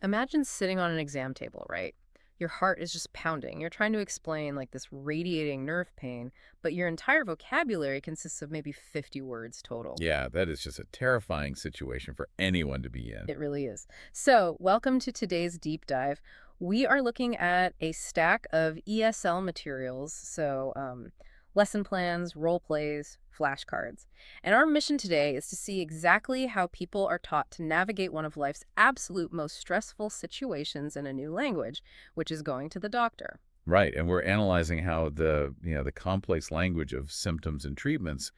Imagine sitting on an exam table, right? Your heart is just pounding. You're trying to explain like this radiating nerve pain, but your entire vocabulary consists of maybe 50 words total. Yeah, that is just a terrifying situation for anyone to be in. It really is. So, welcome to today's deep dive. We are looking at a stack of ESL materials, lesson plans, role plays, flashcards. And our mission today is to see exactly how people are taught to navigate one of life's absolute most stressful situations in a new language, which is going to the doctor. Right, and we're analyzing how the complex language of symptoms and treatments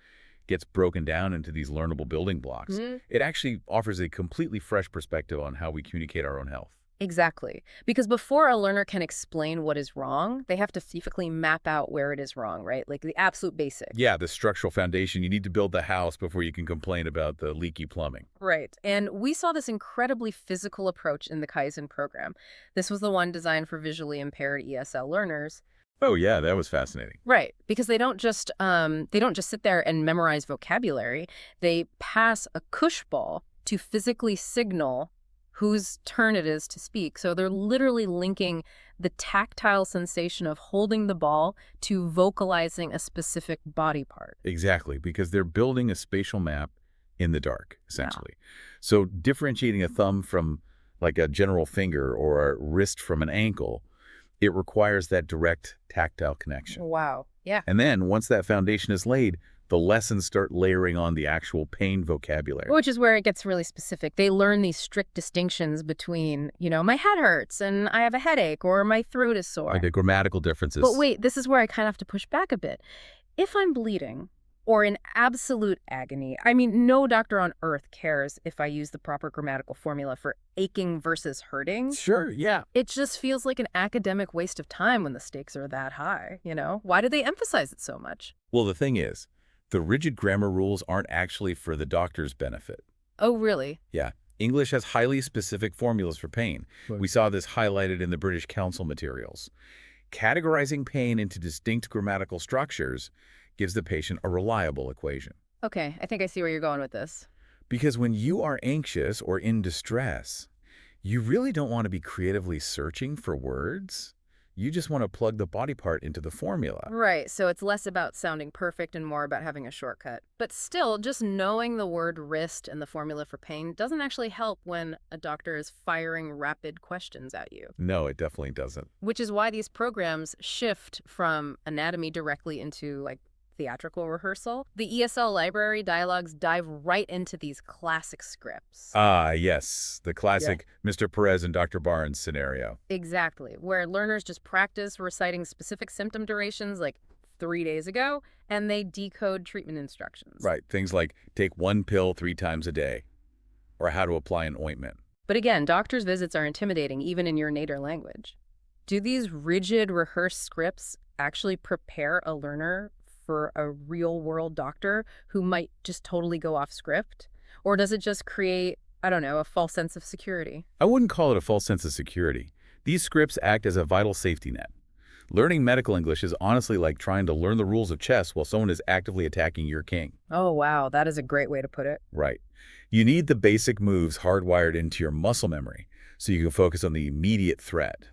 gets broken down into these learnable building blocks. It actually offers a completely fresh perspective on how we communicate our own health. Exactly. Because before a learner can explain what is wrong, they have to specifically map out where it is wrong, right? Like the absolute basics. Yeah, the structural foundation, you need to build the house before you can complain about the leaky plumbing. Right. And we saw this incredibly physical approach in the Kaizen program. This was the one designed for visually impaired ESL learners. Oh yeah, that was fascinating. Right, because they don't just sit there and memorize vocabulary. They pass a cush ball to physically signal whose turn it is to speak. So they're literally linking the tactile sensation of holding the ball to vocalizing a specific body part. Exactly, because they're building a spatial map in the dark, Yeah. essentially. So differentiating a thumb from like a general finger or a wrist from an ankle, it requires that direct tactile connection. Wow. Yeah. And then once that foundation is laid, the lessons start layering on the actual pain vocabulary. Which is where it gets really specific. They learn these strict distinctions between, my head hurts and I have a headache or my throat is sore. Like the grammatical differences. But wait, this is where I kind of have to push back a bit. If I'm bleeding or in absolute agony, I mean, no doctor on earth cares if I use the proper grammatical formula for aching versus hurting. Sure, yeah. It just feels like an academic waste of time when the stakes are that high. Why do they emphasize it so much? Well, the thing is, the rigid grammar rules aren't actually for the doctor's benefit. Oh, really? Yeah. English has highly specific formulas for pain. Right. We saw this highlighted in the British Council materials. Categorizing pain into distinct grammatical structures gives the patient a reliable equation. Okay, I think I see where you're going with this. Because when you are anxious or in distress, you really don't want to be creatively searching for words. You just want to plug the body part into the formula. Right, so it's less about sounding perfect and more about having a shortcut. But still, just knowing the word wrist and the formula for pain doesn't actually help when a doctor is firing rapid questions at you. No, it definitely doesn't. Which is why these programs shift from anatomy directly into like theatrical rehearsal. The ESL library dialogues dive right into these classic scripts. Ah, yes, the classic Mr. Perez and Dr. Barnes scenario. Exactly, where learners just practice reciting specific symptom durations like 3 days ago, and they decode treatment instructions. Right, things like take one pill 3 times a day, or how to apply an ointment. But again, doctors' visits are intimidating even in your native language. Do these rigid rehearsed scripts actually prepare a learner for a real-world doctor who might just totally go off script? Or does it just create, I don't know, a false sense of security? I wouldn't call it a false sense of security. These scripts act as a vital safety net. Learning medical English is honestly like trying to learn the rules of chess while someone is actively attacking your king. Oh, wow, that is a great way to put it. Right. You need the basic moves hardwired into your muscle memory so you can focus on the immediate threat.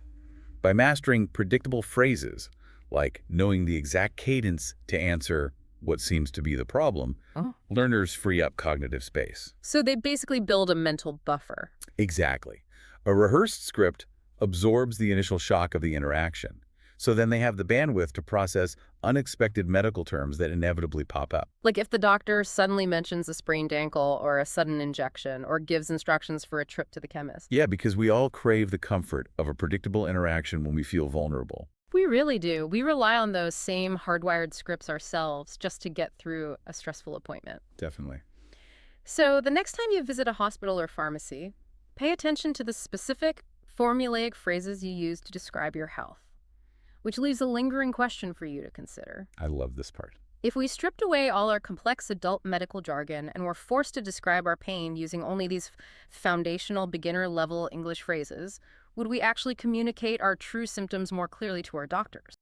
By mastering predictable phrases, like knowing the exact cadence to answer what seems to be the problem, Oh. learners free up cognitive space. So they basically build a mental buffer. Exactly. A rehearsed script absorbs the initial shock of the interaction, so then they have the bandwidth to process unexpected medical terms that inevitably pop up. Like if the doctor suddenly mentions a sprained ankle or a sudden injection or gives instructions for a trip to the chemist. Yeah, because we all crave the comfort of a predictable interaction when we feel vulnerable. We really do. We rely on those same hardwired scripts ourselves just to get through a stressful appointment. Definitely. So the next time you visit a hospital or pharmacy, pay attention to the specific formulaic phrases you use to describe your health, which leaves a lingering question for you to consider. I love this part. If we stripped away all our complex adult medical jargon and were forced to describe our pain using only these foundational beginner-level English phrases, would we actually communicate our true symptoms more clearly to our doctors?